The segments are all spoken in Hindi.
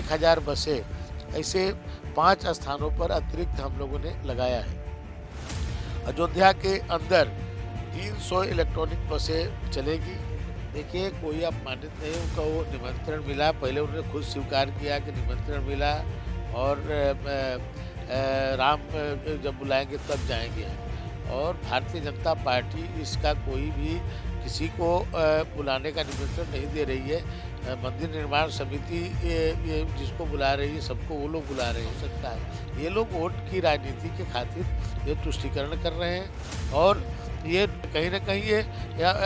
1000 बसें ऐसे 5 स्थानों पर अतिरिक्त हम लोगों ने लगाया है। अयोध्या के अंदर 300 इलेक्ट्रॉनिक बसें चलेगी। देखिए, कोई अपमानित नहीं, उनका वो निमंत्रण मिला, पहले उन्होंने खुद स्वीकार किया कि निमंत्रण मिला और राम जब बुलाएंगे तब जाएंगे हम। और भारतीय जनता पार्टी इसका कोई भी किसी को बुलाने का निमंत्रण नहीं दे रही है। मंदिर निर्माण समिति ये जिसको बुला रही है, सबको वो लोग बुला रहे हो सकता है। ये लोग वोट की राजनीति के खातिर ये तुष्टीकरण कर रहे हैं और ये कहीं न कहीं ये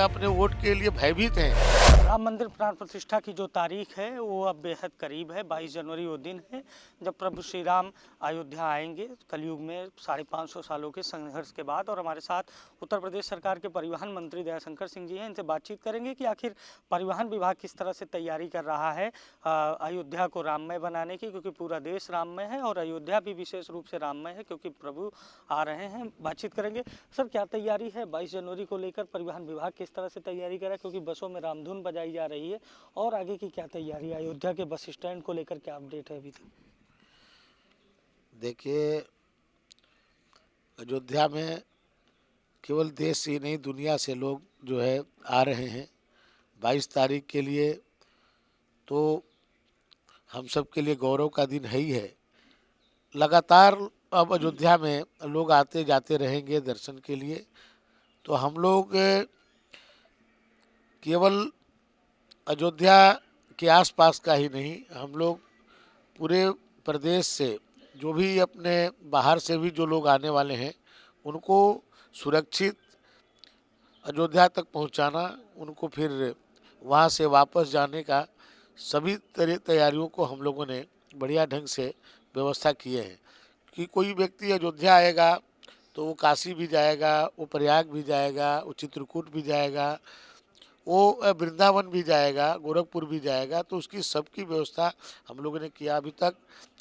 अपने वोट के लिए भयभीत हैं। राम मंदिर प्राण प्रतिष्ठा की जो तारीख है वो अब बेहद करीब है। 22 जनवरी वो दिन है जब प्रभु श्री राम अयोध्या आएंगे कलयुग में 550 सालों के संघर्ष के बाद। और हमारे साथ उत्तर प्रदेश सरकार के परिवहन मंत्री दयाशंकर सिंह जी हैं। इनसे बातचीत करेंगे कि आखिर परिवहन विभाग किस तरह से तैयारी कर रहा है अयोध्या को राममय बनाने की, क्योंकि पूरा देश राममय है और अयोध्या भी विशेष रूप से राममय है क्योंकि प्रभु आ रहे हैं। बातचीत करेंगे। सर, क्या तैयारी है 22 जनवरी को लेकर? परिवहन विभाग किस तरह से तैयारी कर रहा है, क्योंकि बसों में रामधुन बजाई जा रही है, और आगे की क्या तैयारी है? अयोध्या के बस स्टैंड को लेकर क्या अपडेट है अभी तक? देखिए, अयोध्या में केवल देश से ही नहीं, दुनिया से लोग जो है आ रहे हैं 22 तारीख के लिए। तो हम सब के लिए गौरव का दिन है ही है। लगातार अब अयोध्या में लोग आते जाते रहेंगे दर्शन के लिए। तो हम लोग केवल अयोध्या के आसपास का ही नहीं, हम लोग पूरे प्रदेश से जो भी अपने बाहर से भी जो लोग आने वाले हैं उनको सुरक्षित अयोध्या तक पहुंचाना, उनको फिर वहां से वापस जाने का सभी तैयारियों को हम लोगों ने बढ़िया ढंग से व्यवस्था किए हैं। कि कोई व्यक्ति अयोध्या आएगा तो वो काशी भी जाएगा, वो प्रयाग भी जाएगा, वो चित्रकूट भी जाएगा, वो वृंदावन भी जाएगा, गोरखपुर भी जाएगा। तो उसकी सबकी व्यवस्था हम लोगों ने किया। अभी तक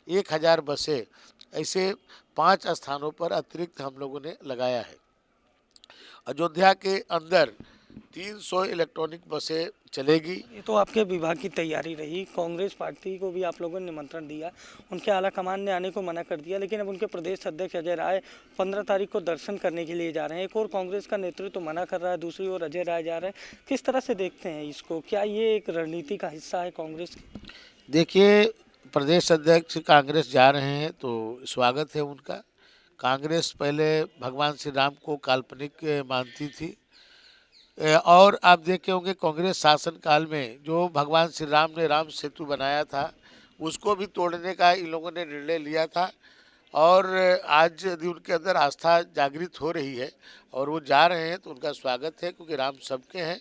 1000 बसें ऐसे 5 स्थानों पर अतिरिक्त हम लोगों ने लगाया है। अयोध्या के अंदर 300 इलेक्ट्रॉनिक बसें चलेगी। ये तो आपके विभाग की तैयारी रही। कांग्रेस पार्टी को भी आप लोगों ने निमंत्रण दिया, उनके आला कमान ने आने को मना कर दिया, लेकिन अब उनके प्रदेश अध्यक्ष अजय राय 15 तारीख को दर्शन करने के लिए जा रहे हैं। एक और कांग्रेस का नेतृत्व तो मना कर रहा है, दूसरी ओर अजय राय जा रहे हैं। किस तरह से देखते हैं इसको? क्या ये एक रणनीति का हिस्सा है कांग्रेस की? देखिए, प्रदेश अध्यक्ष कांग्रेस जा रहे हैं तो स्वागत है उनका। कांग्रेस पहले भगवान श्री राम को काल्पनिक मानती थी। और आप देखे होंगे कांग्रेस शासन काल में जो भगवान श्री राम ने राम सेतु बनाया था उसको भी तोड़ने का इन लोगों ने निर्णय लिया था। और आज यदि उनके अंदर आस्था जागृत हो रही है और वो जा रहे हैं तो उनका स्वागत है, क्योंकि राम सबके हैं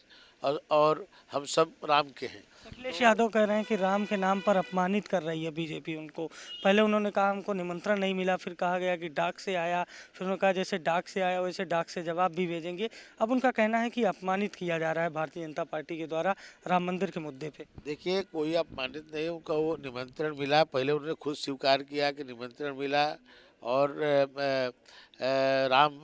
और हम सब राम के हैं। अखिलेश यादव कह रहे हैं कि राम के नाम पर अपमानित कर रही है बीजेपी उनको। पहले उन्होंने कहा हमको निमंत्रण नहीं मिला, फिर कहा गया कि डाक से आया, फिर उन्होंने कहा जैसे डाक से आया वैसे डाक से जवाब भी भेजेंगे। अब उनका कहना है कि अपमानित किया जा रहा है भारतीय जनता पार्टी के द्वारा राम मंदिर के मुद्दे पे। देखिए, कोई अपमानित नहीं, उनका वो निमंत्रण मिला, पहले उन्होंने खुद स्वीकार किया कि निमंत्रण मिला और राम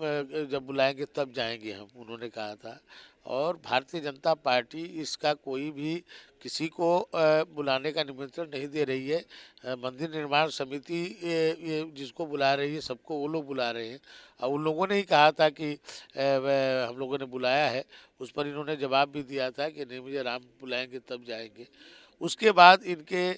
जब बुलाएंगे तब जाएंगे हम, उन्होंने कहा था। और भारतीय जनता पार्टी इसका कोई भी किसी को बुलाने का निमंत्रण नहीं दे रही है। मंदिर निर्माण समिति ये जिसको बुला रही है, सबको वो लोग बुला रहे हैं। और उन लोगों ने ही कहा था कि हम लोगों ने बुलाया है, उस पर इन्होंने जवाब भी दिया था कि नहीं, मुझे राम बुलाएंगे तब जाएंगे। उसके बाद इनके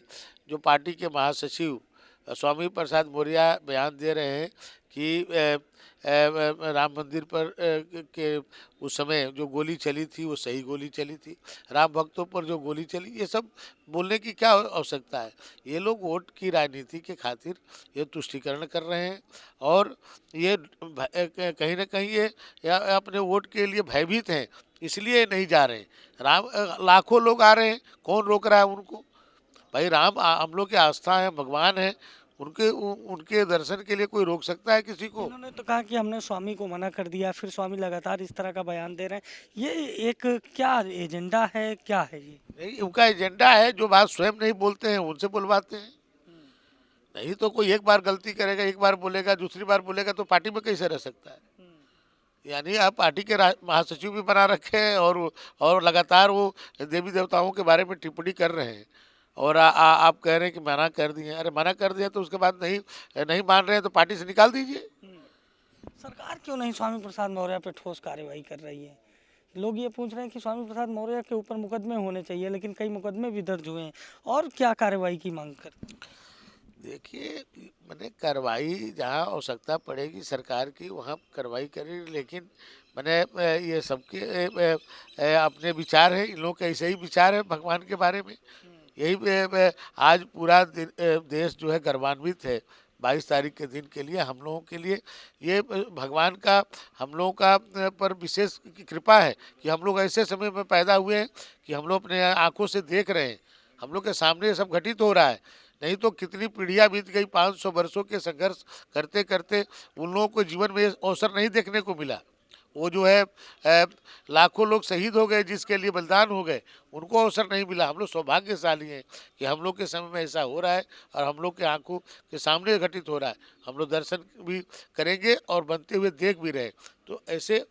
जो पार्टी के महासचिव स्वामी प्रसाद मौर्य बयान दे रहे हैं कि राम मंदिर पर के उस समय जो गोली चली थी वो सही गोली चली थी, राम भक्तों पर जो गोली चली, ये सब बोलने की क्या आवश्यकता है? ये लोग वोट की राजनीति के खातिर ये तुष्टीकरण कर रहे हैं और ये कहीं ना कहीं ये अपने वोट के लिए भयभीत हैं, इसलिए नहीं जा रहे हैं। राम लाखों लोग आ रहे हैं, कौन रोक रहा है उनको? भाई, राम हम लोग की आस्था है, भगवान है, उनके दर्शन के लिए कोई रोक सकता है किसी को? उन्होंने तो कहा कि हमने स्वामी को मना कर दिया, फिर स्वामी लगातार इस तरह का बयान दे रहे हैं। ये एक क्या एजेंडा है, क्या है ये? नहीं, उनका एजेंडा है, जो बात स्वयं नहीं बोलते हैं उनसे बुलवाते हैं। नहीं तो कोई एक बार गलती करेगा, एक बार बोलेगा, दूसरी बार बोलेगा तो पार्टी में कैसे रह सकता है? यानी आप पार्टी के महासचिव भी बना रखे हैं और लगातार वो देवी देवताओं के बारे में टिप्पणी कर रहे हैं। और आप कह रहे हैं कि मना कर दिए। अरे मना कर दिया तो उसके बाद नहीं नहीं मान रहे हैं तो पार्टी से निकाल दीजिए। सरकार क्यों नहीं स्वामी प्रसाद मौर्य पे ठोस कार्रवाई कर रही है? लोग ये पूछ रहे हैं कि स्वामी प्रसाद मौर्य के ऊपर मुकदमे होने चाहिए, लेकिन कई मुकदमे भी दर्ज हुए हैं। और क्या कार्रवाई की मांग कर? देखिए, मैंने कार्रवाई जहाँ आवश्यकता पड़ेगी सरकार की वहाँ कार्रवाई करेगी, लेकिन मैंने ये सबके अपने विचार है, इन लोगों के ऐसे ही विचार है भगवान के बारे में। यही आज पूरा देश जो है गर्वान्वित है 22 तारीख के दिन के लिए, हम लोगों के लिए। ये भगवान का हम लोगों का पर विशेष कृपा है कि हम लोग ऐसे समय में पैदा हुए हैं कि हम लोग अपने आंखों से देख रहे हैं, हम लोग के सामने ये सब घटित हो रहा है। नहीं तो कितनी पीढ़ियां बीत गई, 500 वर्षों के संघर्ष करते करते उन लोगों को जीवन में अवसर नहीं देखने को मिला। वो जो है लाखों लोग शहीद हो गए, जिसके लिए बलिदान हो गए, उनको अवसर नहीं मिला। हम लोग सौभाग्यशाली हैं कि हम लोग के समय में ऐसा हो रहा है और हम लोग के आंखों के सामने घटित हो रहा है। हम लोग दर्शन भी करेंगे और बनते हुए देख भी रहे। तो ऐसे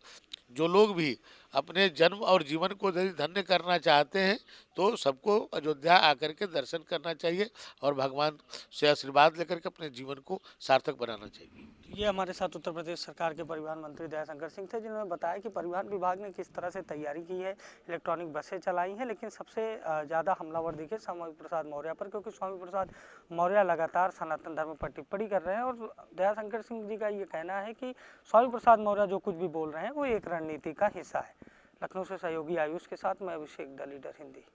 जो लोग भी अपने जन्म और जीवन को यदि धन्य करना चाहते हैं तो सबको अयोध्या आकर के दर्शन करना चाहिए और भगवान से आशीर्वाद लेकर के अपने जीवन को सार्थक बनाना चाहिए। ये हमारे साथ उत्तर प्रदेश सरकार के परिवहन मंत्री दयाशंकर सिंह थे, जिन्होंने बताया कि परिवहन विभाग ने किस तरह से तैयारी की है, इलेक्ट्रॉनिक बसें चलाई हैं, लेकिन सबसे ज़्यादा हमलावर दिखे स्वामी प्रसाद मौर्य पर, क्योंकि स्वामी प्रसाद मौर्य लगातार सनातन धर्म पर टिप्पणी कर रहे हैं। और दयाशंकर सिंह जी का ये कहना है कि स्वामी प्रसाद मौर्य जो कुछ भी बोल रहे हैं वो एक रणनीति का हिस्सा है। लखनऊ से सहयोगी आयुष के साथ मैं अभिषेक द लीडर हिंदी।